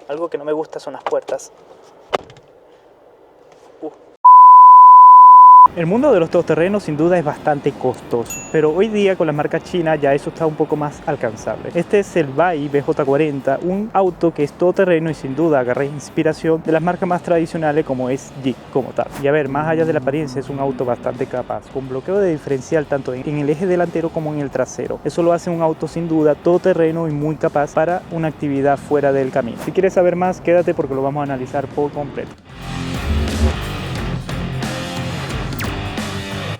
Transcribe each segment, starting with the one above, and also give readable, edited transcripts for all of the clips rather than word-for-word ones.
Algo que no me gusta son las puertas. El mundo de los todoterrenos sin duda es bastante costoso, pero hoy día con la marca china ya eso está un poco más alcanzable. Este es el Bai BJ40, un auto que es todoterreno y sin duda agarra inspiración de las marcas más tradicionales como es Jeep como tal. Y a ver, más allá de la apariencia, es un auto bastante capaz, con bloqueo de diferencial tanto en el eje delantero como en el trasero. Eso lo hace un auto sin duda todoterreno y muy capaz para una actividad fuera del camino. Si quieres saber más, quédate porque lo vamos a analizar por completo.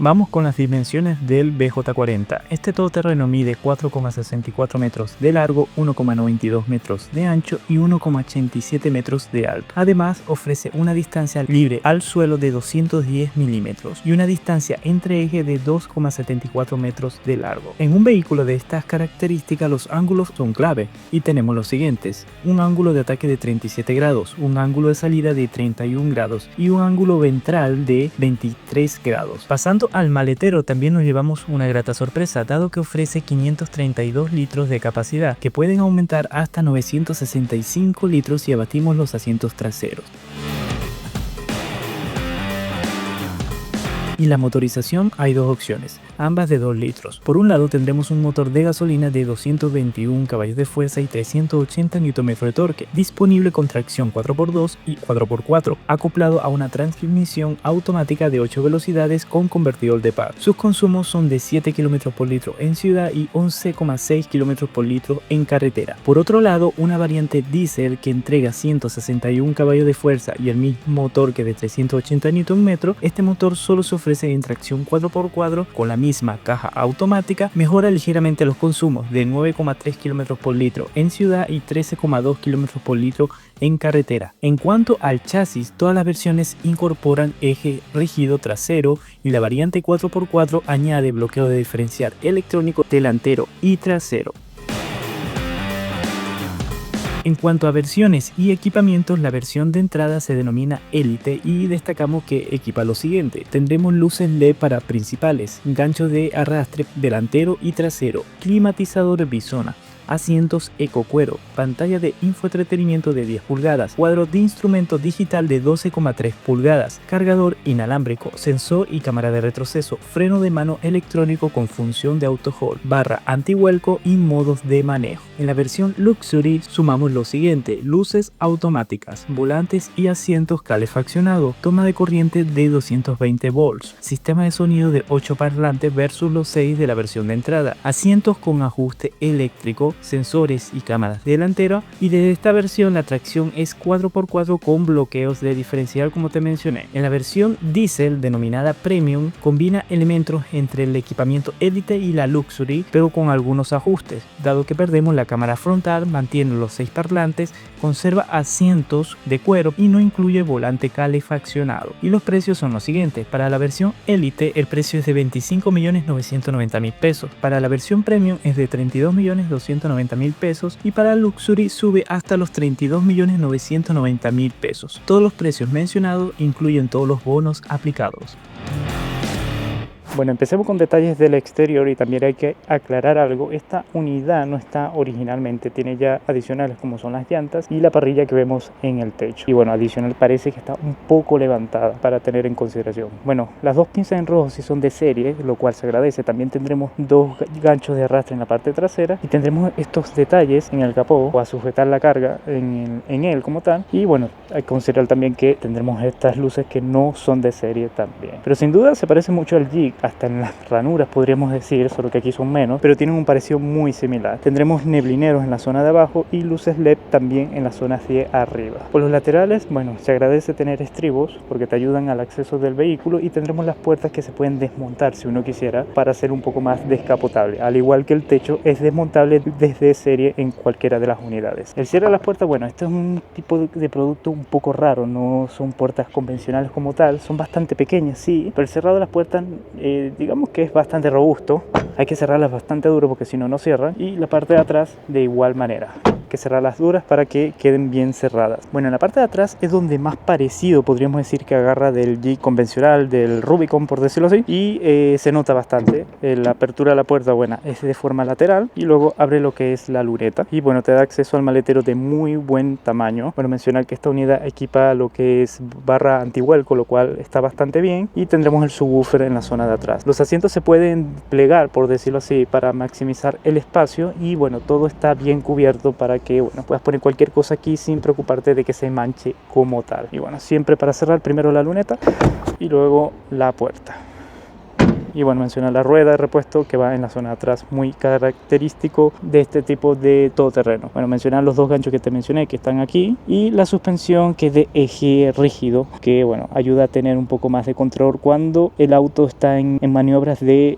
Vamos con las dimensiones del BJ40. Este todoterreno mide 4,64 metros de largo, 1,92 metros de ancho y 1,87 metros de alto. Además, ofrece una distancia libre al suelo de 210 milímetros y una distancia entre eje de 2,74 metros de largo. En un vehículo de estas características, los ángulos son clave y tenemos los siguientes: un ángulo de ataque de 37 grados, un ángulo de salida de 31 grados y un ángulo ventral de 23 grados. Pasando al maletero, también nos llevamos una grata sorpresa, dado que ofrece 532 litros de capacidad, que pueden aumentar hasta 965 litros si abatimos los asientos traseros. Y la motorización, hay dos opciones, ambas de 2 litros. Por un lado tendremos un motor de gasolina de 221 caballos de fuerza y 380 Nm de torque, disponible con tracción 4x2 y 4x4, acoplado a una transmisión automática de 8 velocidades con convertidor de par. Sus consumos son de 7 km por litro en ciudad y 11,6 km por litro en carretera. Por otro lado, una variante diésel que entrega 161 caballos de fuerza y el mismo torque de 380 Nm. Este motor solo se ofrece en tracción 4x4 con la misma caja automática, mejora ligeramente los consumos de 9,3 km por litro en ciudad y 13,2 km por litro en carretera. En cuanto al chasis, todas las versiones incorporan eje rígido trasero y la variante 4x4 añade bloqueo de diferencial electrónico delantero y trasero. En cuanto a versiones y equipamientos, la versión de entrada se denomina Elite y destacamos que equipa lo siguiente: tendremos luces LED para principales, gancho de arrastre delantero y trasero, climatizador bisona, asientos ecocuero, pantalla de infoentretenimiento de 10 pulgadas, cuadro de instrumentos digital de 12,3 pulgadas, cargador inalámbrico, sensor y cámara de retroceso, freno de mano electrónico con función de auto hold, barra antivuelco y modos de manejo. En la versión Luxury sumamos lo siguiente: luces automáticas, volantes y asientos calefaccionados, toma de corriente de 220 volts, sistema de sonido de 8 parlantes versus los 6 de la versión de entrada, asientos con ajuste eléctrico, sensores y cámaras delanteras, y desde esta versión la tracción es 4x4 con bloqueos de diferencial como te mencioné. En la versión Diesel denominada Premium combina elementos entre el equipamiento Elite y la Luxury, pero con algunos ajustes, dado que perdemos la cámara frontal, mantiene los 6 parlantes, conserva asientos de cuero y no incluye volante calefaccionado. Y los precios son los siguientes: para la versión Elite el precio es de 25.990.000 pesos, para la versión Premium es de 32.290.000 pesos y para Luxury sube hasta los 32.990.000 pesos. Todos los precios mencionados incluyen todos los bonos aplicados. Bueno, empecemos con detalles del exterior y también hay que aclarar algo. Esta unidad no está originalmente, tiene ya adicionales como son las llantas y la parrilla que vemos en el techo. Y bueno, adicional parece que está un poco levantada para tener en consideración. Bueno, las dos pinzas en rojo sí son de serie, lo cual se agradece. También tendremos dos ganchos de arrastre en la parte trasera y tendremos estos detalles en el capó para sujetar la carga en él como tal. Y bueno, hay que considerar también que tendremos estas luces que no son de serie también. Pero sin duda se parece mucho al Jeep, hasta en las ranuras podríamos decir, solo que aquí son menos, pero tienen un parecido muy similar. Tendremos neblineros en la zona de abajo y luces LED también en la zona de arriba. Por los laterales, bueno, se agradece tener estribos porque te ayudan al acceso del vehículo, y tendremos las puertas que se pueden desmontar si uno quisiera para ser un poco más descapotable, al igual que el techo es desmontable desde serie en cualquiera de las unidades. El cierre de las puertas, bueno, este es un tipo de producto un poco raro, no son puertas convencionales como tal, son bastante pequeñas, sí, pero el cerrado de las puertas digamos que es bastante robusto. Hay que cerrarlas bastante duro porque si no, no cierran. Y la parte de atrás de igual manera. Que cerrarlas duras para que queden bien cerradas. Bueno, en la parte de atrás es donde más parecido podríamos decir que agarra del jig convencional, del Rubicon por decirlo así, y se nota bastante. La apertura de la puerta, bueno, es de forma lateral y luego abre lo que es la luneta y bueno, te da acceso al maletero de muy buen tamaño. Bueno, mencionar que esta unidad equipa lo que es barra antivuelco, lo cual está bastante bien, y tendremos el subwoofer en la zona de atrás. Los asientos se pueden plegar, por decirlo así, para maximizar el espacio y bueno, todo está bien cubierto para que bueno, puedas poner cualquier cosa aquí sin preocuparte de que se manche como tal. Y bueno, siempre para cerrar primero la luneta y luego la puerta. Y bueno, menciona la rueda de repuesto que va en la zona de atrás, muy característico de este tipo de todoterreno. Bueno, mencionar los dos ganchos que te mencioné que están aquí y la suspensión que es de eje rígido, que bueno, ayuda a tener un poco más de control cuando el auto está en maniobras de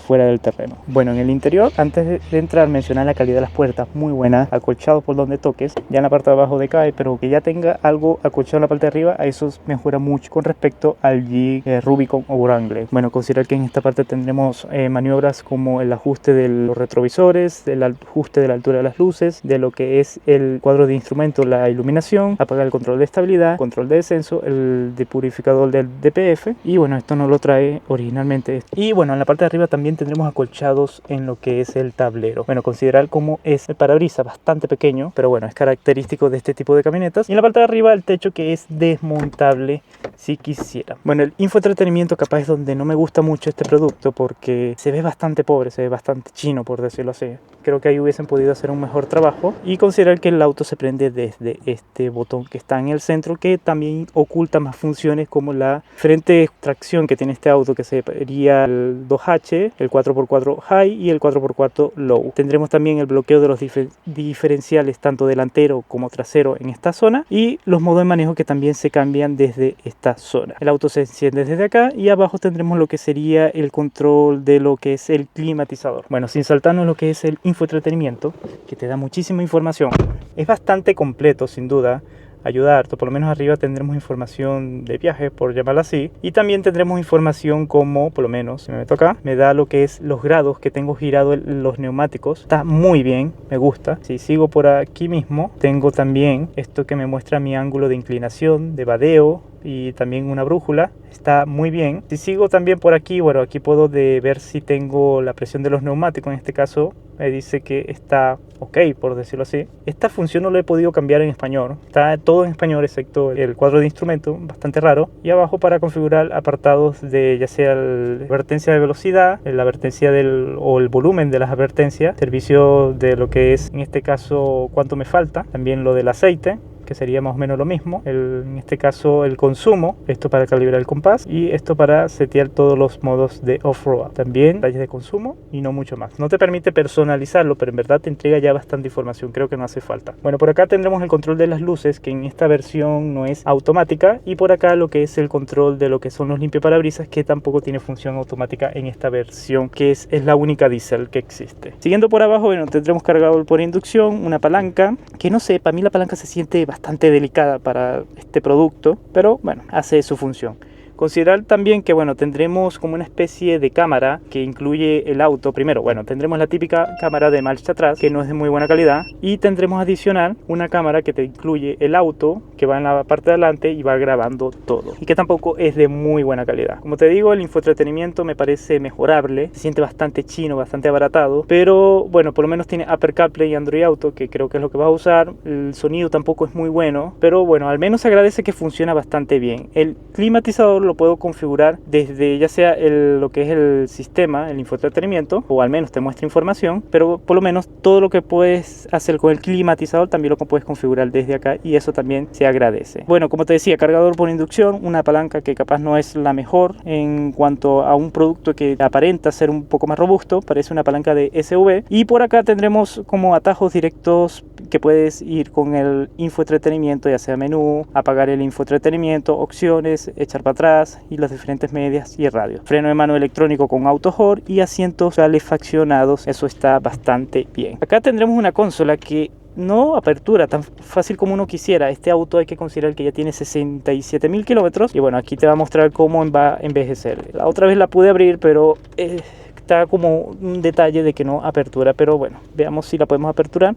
fuera del terreno. Bueno, en el interior, antes de entrar, mencionar la calidad de las puertas, muy buena, acolchado por donde toques. Ya en la parte de abajo decae, pero que ya tenga algo acolchado en la parte de arriba, a eso mejora mucho con respecto al Jig Rubicon o Wrangler. Bueno, considerar que en esta parte tendremos maniobras como el ajuste de los retrovisores, el ajuste de la altura de las luces, de lo que es el cuadro de instrumentos, la iluminación, apagar el control de estabilidad, control de descenso, el depurificador del DPF, y bueno, esto no lo trae originalmente. Y bueno, en la parte de arriba también tendremos acolchados en lo que es el tablero. Bueno, considerar cómo es el parabrisas bastante pequeño, pero bueno, es característico de este tipo de camionetas. Y en la parte de arriba el techo que es desmontable si quisiera. Bueno, el infoentretenimiento capaz es donde no me gusta mucho este producto porque se ve bastante pobre, se ve bastante chino por decirlo así. Creo que ahí hubiesen podido hacer un mejor trabajo y considerar que el auto se prende desde este botón que está en el centro, que también oculta más funciones como la frente tracción que tiene este auto, que sería el 2H, el 4x4 High y el 4x4 Low. Tendremos también el bloqueo de los diferenciales tanto delantero como trasero en esta zona y los modos de manejo que también se cambian desde esta zona. El auto se enciende desde acá y abajo tendremos lo que sería el control de lo que es el climatizador. Bueno, sin saltarnos lo que es el infoentretenimiento, que te da muchísima información. Es bastante completo, sin duda. Ayuda harto, por lo menos arriba tendremos información de viaje, por llamarla así, y también tendremos información como, por lo menos, si me meto acá, me da lo que es los grados que tengo girado los neumáticos. Está muy bien, me gusta. Si sigo por aquí mismo, tengo también esto que me muestra mi ángulo de inclinación, de vadeo, y también una brújula. Está muy bien. Si sigo también por aquí, bueno, aquí puedo ver si tengo la presión de los neumáticos. En este caso me dice que está ok, por decirlo así. Esta función no la he podido cambiar en español. Está todo en español excepto el cuadro de instrumentos, bastante raro. Y abajo para configurar apartados de ya sea la advertencia de velocidad, la advertencia o el volumen de las advertencias, servicio de lo que es en este caso cuánto me falta, también lo del aceite, que sería más o menos lo mismo, en este caso el consumo, esto para calibrar el compás y esto para setear todos los modos de off-road, también detalles de consumo y no mucho más. No te permite personalizarlo, pero en verdad te entrega ya bastante información, creo que no hace falta. Bueno, por acá tendremos el control de las luces, que en esta versión no es automática, y por acá lo que es el control de lo que son los limpiaparabrisas, que tampoco tiene función automática en esta versión, que es la única diésel que existe. Siguiendo por abajo, bueno, tendremos cargador por inducción, una palanca, que no sé, para mí la palanca se siente bastante delicada para este producto, pero bueno, hace su función. Considerar también que bueno, tendremos como una especie de cámara que incluye el auto. Primero, bueno, tendremos la típica cámara de marcha atrás, que no es de muy buena calidad, y tendremos adicional una cámara que te incluye el auto, que va en la parte de adelante y va grabando todo, y que tampoco es de muy buena calidad. Como te digo, el infoentretenimiento me parece mejorable, se siente bastante chino, bastante abaratado, pero bueno, por lo menos tiene Apple CarPlay y Android Auto, que creo que es lo que vas a usar. El sonido tampoco es muy bueno, pero bueno, al menos se agradece que funciona bastante bien. El climatizador lo puedo configurar desde ya sea lo que es el sistema, el infoentretenimiento, o al menos te muestra información, pero por lo menos todo lo que puedes hacer con el climatizador también lo puedes configurar desde acá, y eso también se agradece. Bueno, como te decía, cargador por inducción, una palanca que capaz no es la mejor en cuanto a un producto que aparenta ser un poco más robusto, parece una palanca de SV, y por acá tendremos como atajos directos que puedes ir con el infoentretenimiento, ya sea menú, apagar el infoentretenimiento, opciones, echar para atrás y las diferentes medias y el radio. Freno de mano electrónico con auto hold y asientos calefaccionados, eso está bastante bien. Acá tendremos una consola que no apertura tan fácil como uno quisiera. Este auto hay que considerar que ya tiene 67.000 kilómetros y bueno, aquí te va a mostrar cómo va a envejecer. La otra vez la pude abrir, pero está como un detalle de que no apertura, pero bueno, veamos si la podemos aperturar.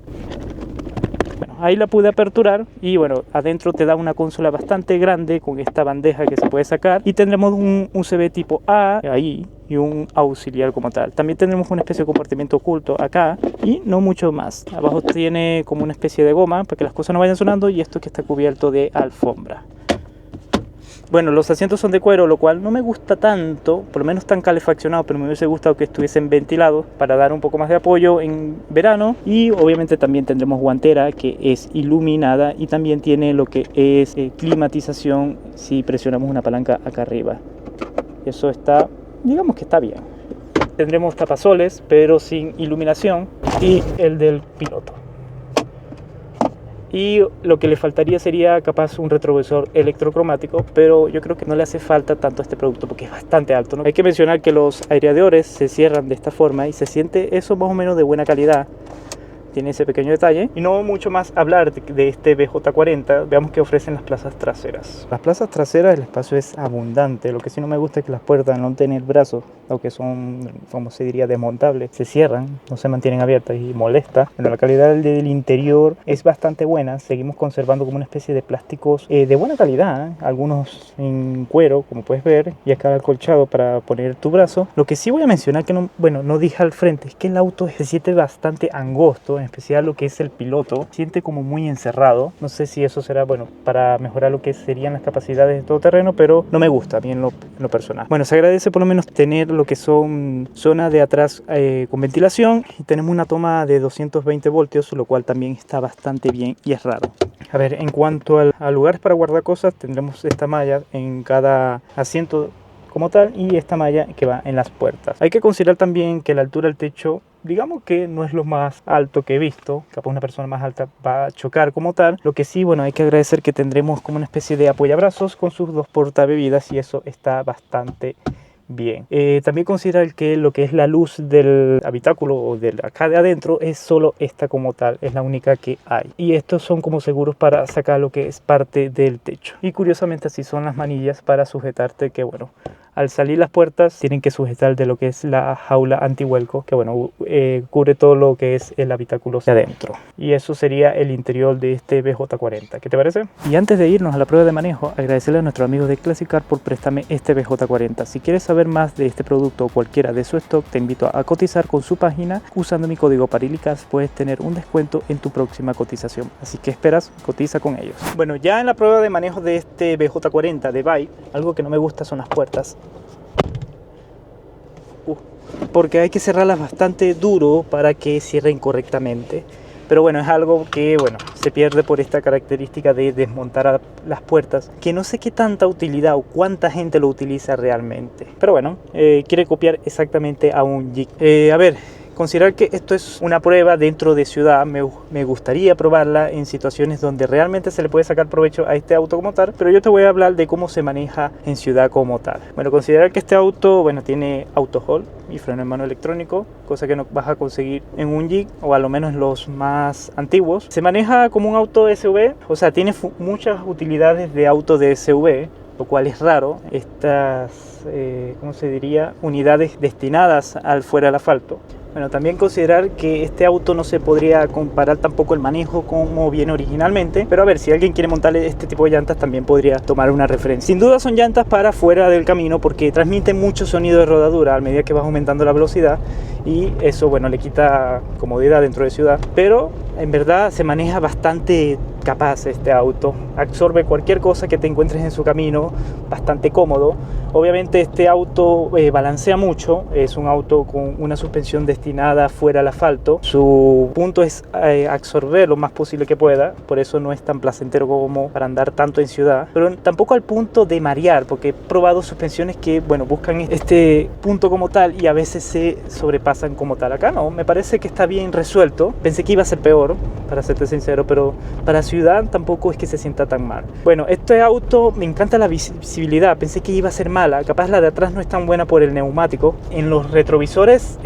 Bueno, ahí la pude aperturar y bueno, adentro te da una consola bastante grande con esta bandeja que se puede sacar y tendremos un USB tipo A ahí y un auxiliar como tal. También tendremos una especie de compartimento oculto acá y no mucho más. Abajo tiene como una especie de goma para que las cosas no vayan sonando y esto que está cubierto de alfombra. Bueno, los asientos son de cuero, lo cual no me gusta tanto, por lo menos tan calefaccionados, pero me hubiese gustado que estuviesen ventilados para dar un poco más de apoyo en verano. Y obviamente también tendremos guantera que es iluminada y también tiene lo que es climatización si presionamos una palanca acá arriba. Eso está, digamos que está bien. Tendremos tapasoles, pero sin iluminación, y el del piloto. Y lo que le faltaría sería capaz un retrovisor electrocromático, pero yo creo que no le hace falta tanto a este producto porque es bastante alto, ¿no? Hay que mencionar que los aireadores se cierran de esta forma y se siente eso más o menos de buena calidad. Tiene ese pequeño detalle. Y no mucho más hablar de este BJ40. Veamos qué ofrecen las plazas traseras. Las plazas traseras, el espacio es abundante. Lo que sí no me gusta es que las puertas no tienen brazos, aunque son, como se diría, desmontables. Se cierran, no se mantienen abiertas y molesta. Bueno, la calidad del interior es bastante buena. Seguimos conservando como una especie de plásticos de buena calidad, ¿eh? Algunos en cuero, como puedes ver, y acá acolchado para poner tu brazo. Lo que sí voy a mencionar que no dije al frente es que el auto se siente bastante angosto, en especial lo que es el piloto, siente como muy encerrado. No sé si eso será bueno para mejorar lo que serían las capacidades de todoterreno, pero no me gusta a mí en lo personal. Bueno, se agradece por lo menos tener lo que son zona de atrás con ventilación y tenemos una toma de 220 voltios, lo cual también está bastante bien y es raro. A ver, en cuanto a lugares para guardar cosas, tendremos esta malla en cada asiento como tal y esta malla que va en las puertas. Hay que considerar también que la altura del techo, digamos que no es lo más alto que he visto. Capaz una persona más alta va a chocar como tal. Lo que sí, bueno, hay que agradecer que tendremos como una especie de apoyabrazos con sus dos portabebidas y eso está bastante bien. También considerar que lo que es la luz del habitáculo o de acá de adentro es solo esta como tal, es la única que hay. Y estos son como seguros para sacar lo que es parte del techo. Y curiosamente así son las manillas para sujetarte, que bueno, al salir las puertas tienen que sujetar de lo que es la jaula antivuelco, que bueno, cubre todo lo que es el habitáculo de adentro. Y eso sería el interior de este BJ40. ¿Qué te parece? Y antes de irnos a la prueba de manejo, agradecerle a nuestros amigos de Classic Car por prestarme este BJ40. Si quieres saber más de este producto o cualquiera de su stock, te invito a cotizar con su página. Usando mi código PARILICAS puedes tener un descuento en tu próxima cotización. Así que esperas, cotiza con ellos. Bueno, ya en la prueba de manejo de este BJ40 de Bike, algo que no me gusta son las puertas. Porque hay que cerrarlas bastante duro para que cierren correctamente. Pero bueno, es algo que bueno, se pierde por esta característica de desmontar las puertas, que no sé qué tanta utilidad o cuánta gente lo utiliza realmente. Pero bueno, quiere copiar exactamente a un Jeep. A ver, considerar que esto es una prueba dentro de ciudad, me gustaría probarla en situaciones donde realmente se le puede sacar provecho a este auto como tal, pero yo te voy a hablar de cómo se maneja en ciudad como tal. Bueno, considerar que este auto, bueno, tiene auto hold y freno en mano electrónico, cosa que no vas a conseguir en un Jeep o a lo menos los más antiguos. Se maneja como un auto SUV, o sea, tiene muchas utilidades de auto de SUV, lo cual es raro. Estas, ¿cómo se diría? Unidades destinadas al fuera del asfalto. Bueno, también considerar que este auto no se podría comparar tampoco el manejo como viene originalmente, pero a ver, si alguien quiere montarle este tipo de llantas también podría tomar una referencia. Sin duda son llantas para fuera del camino porque transmiten mucho sonido de rodadura a medida que vas aumentando la velocidad y eso, bueno, le quita comodidad dentro de ciudad, pero en verdad se maneja bastante capaz este auto, absorbe cualquier cosa que te encuentres en su camino, bastante cómodo. Obviamente este auto balancea mucho, es un auto con una suspensión destinada fuera al asfalto. Su punto es absorber lo más posible que pueda, por eso no es tan placentero como para andar tanto en ciudad, pero tampoco al punto de marear, porque he probado suspensiones que, bueno, buscan este punto como tal y a veces se sobrepasan como tal. Acá no, me parece que está bien resuelto. Pensé que iba a ser peor, para serte sincero, pero para ciudad tampoco es que se sienta tan mal. Bueno, este auto me encanta la visibilidad, pensé que iba a ser mala, capaz la de atrás no es tan buena por el neumático. En los retrovisores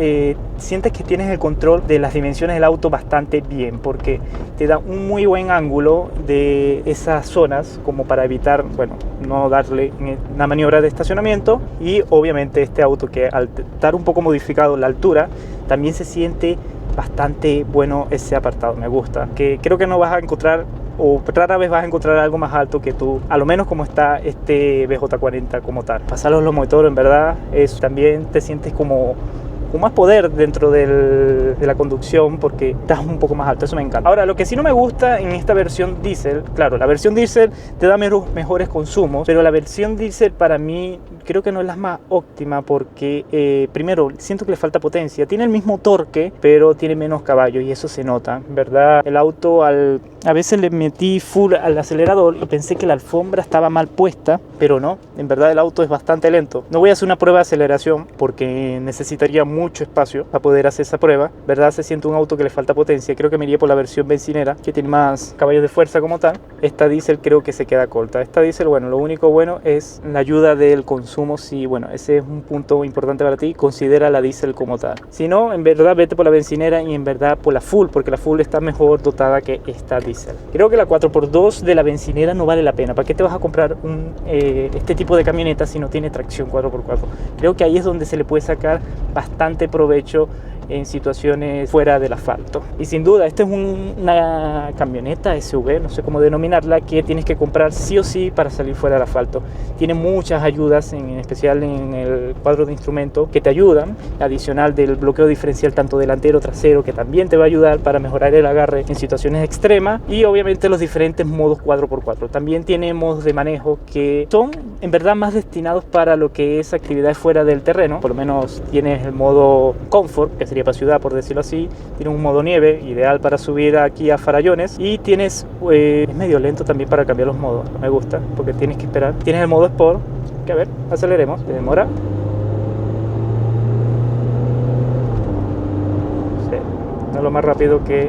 sientes que tienes el control de las dimensiones del auto bastante bien, porque te da un muy buen ángulo de esas zonas como para evitar, bueno, no darle una maniobra de estacionamiento. Y obviamente este auto, que al estar un poco modificado la altura, también se siente bastante bueno ese apartado. Me gusta, que creo que no vas a encontrar, o rara vez vas a encontrar algo más alto que tú, a lo menos como está este BJ40 como tal. Pasar los motores, en verdad, también te sientes como con más poder dentro de la conducción, porque estás un poco más alto. Eso me encanta. Ahora, lo que sí no me gusta en esta versión diésel, claro, la versión diésel te da mejores consumos, pero la versión diésel para mí creo que no es la más óptima, porque primero siento que le falta potencia. Tiene el mismo torque, pero tiene menos caballos, y eso se nota, ¿verdad? El auto, a veces le metí full al acelerador y pensé que la alfombra estaba mal puesta, pero no, en verdad el auto es bastante lento. No voy a hacer una prueba de aceleración porque necesitaría mucho espacio para poder hacer esa prueba, ¿verdad? Se siente un auto que le falta potencia. Creo que me iría por la versión bencinera, que tiene más caballos de fuerza como tal. Esta diésel creo que se queda corta. Esta diésel, bueno, lo único bueno es la ayuda del consumo. Si, bueno, ese es un punto importante para ti, considera la diésel como tal. Si no, en verdad vete por la bencinera, y en verdad por la full, porque la full está mejor dotada que esta diésel. Creo que la 4x2 de la bencinera no vale la pena. ¿Para qué te vas a comprar este tipo de camioneta si no tiene tracción 4x4? Creo que ahí es donde se le puede sacar bastante provecho en situaciones fuera del asfalto. Y sin duda, esta es una camioneta SUV, no sé cómo denominarla, que tienes que comprar sí o sí para salir fuera del asfalto. Tiene muchas ayudas, en especial en el cuadro de instrumentos, que te ayudan, adicional del bloqueo diferencial tanto delantero, trasero, que también te va a ayudar para mejorar el agarre en situaciones extremas, y obviamente los diferentes modos 4x4. También tiene modos de manejo que son en verdad más destinados para lo que es actividades fuera del terreno. Por lo menos tienes el modo Comfort, que sería para ciudad, por decirlo así. Tiene un modo nieve, ideal para subir aquí a farallones, y tienes es medio lento también para cambiar los modos. Me gusta porque tienes que esperar. Tienes el modo Sport, que a ver, aceleremos, se demora. Sí, no es lo más rápido que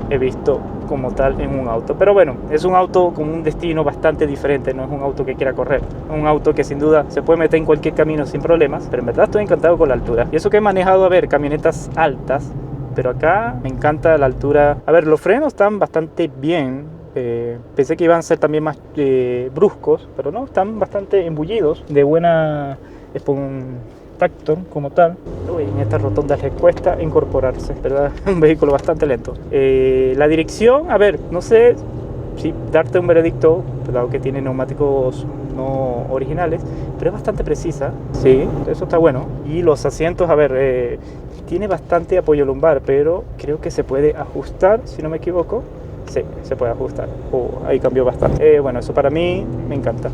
he visto como tal en un auto, pero bueno, es un auto con un destino bastante diferente. No es un auto que quiera correr, es un auto que sin duda se puede meter en cualquier camino sin problemas, pero en verdad estoy encantado con la altura. Y eso que he manejado, a ver, camionetas altas, pero acá me encanta la altura. A ver, los frenos están bastante bien. Pensé que iban a ser también más bruscos, pero no, están bastante embullidos, de buena tractor como tal. Uy, en estas rotondas les cuesta incorporarse, ¿verdad? Un vehículo bastante lento. La dirección, a ver, no sé si darte un veredicto, dado que tiene neumáticos no originales, pero es bastante precisa. Sí, eso está bueno. Y los asientos, a ver, tiene bastante apoyo lumbar, pero creo que se puede ajustar, si no me equivoco. Sí, se puede ajustar. Ahí cambió bastante. Bueno, eso para mí me encanta.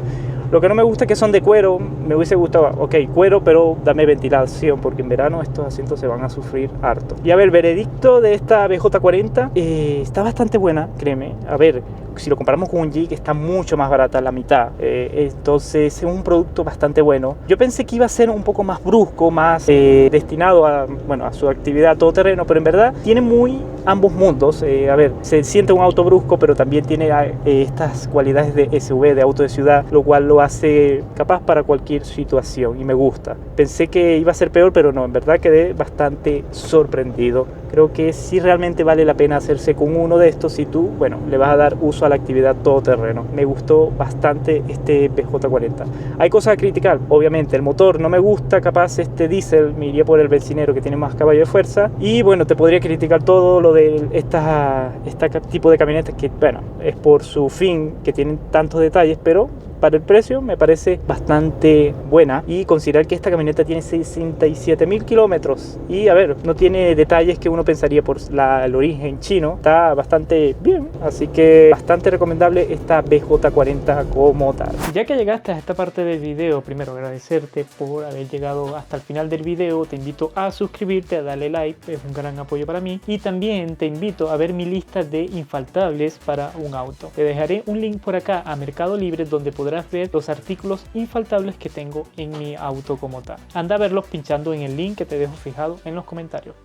Lo que no me gusta es que son de cuero. Me hubiese gustado, ok, cuero, pero dame ventilación, porque en verano estos asientos se van a sufrir harto. Y a ver, veredicto de esta BJ40, está bastante buena, créeme. A ver, si lo comparamos con un Jeep, está mucho más barata, la mitad. Entonces es un producto bastante bueno. Yo pensé que iba a ser un poco más brusco, más destinado a, bueno, a su actividad todoterreno, pero en verdad tiene muy ambos mundos. A ver, se siente un auto brusco, pero también tiene estas cualidades de SUV, de auto de ciudad, lo cual lo hace capaz para cualquier situación, y me gusta. Pensé que iba a ser peor, pero no, en verdad quedé bastante sorprendido. Creo que sí realmente vale la pena hacerse con uno de estos si tú, bueno, le vas a dar uso a la actividad todoterreno. Me gustó bastante este BJ40. Hay cosas a criticar, obviamente. El motor no me gusta, capaz este diésel, me iría por el bencinero que tiene más caballo de fuerza. Y bueno, te podría criticar todo lo de este tipo de camionetas que, bueno, es por su fin que tienen tantos detalles, pero para el precio me parece bastante buena, y considerar que esta camioneta tiene 67.000 kilómetros y a ver, no tiene detalles que uno pensaría por el origen chino. Está bastante bien, así que bastante recomendable esta BJ40 como tal. Ya que llegaste a esta parte del video, primero agradecerte por haber llegado hasta el final del video. Te invito a suscribirte, a darle like, es un gran apoyo para mí, y también te invito a ver mi lista de infaltables para un auto. Te dejaré un link por acá a Mercado Libre, donde podrás ver los artículos infaltables que tengo en mi auto como tal. Anda a verlos pinchando en el link que te dejo fijado en los comentarios.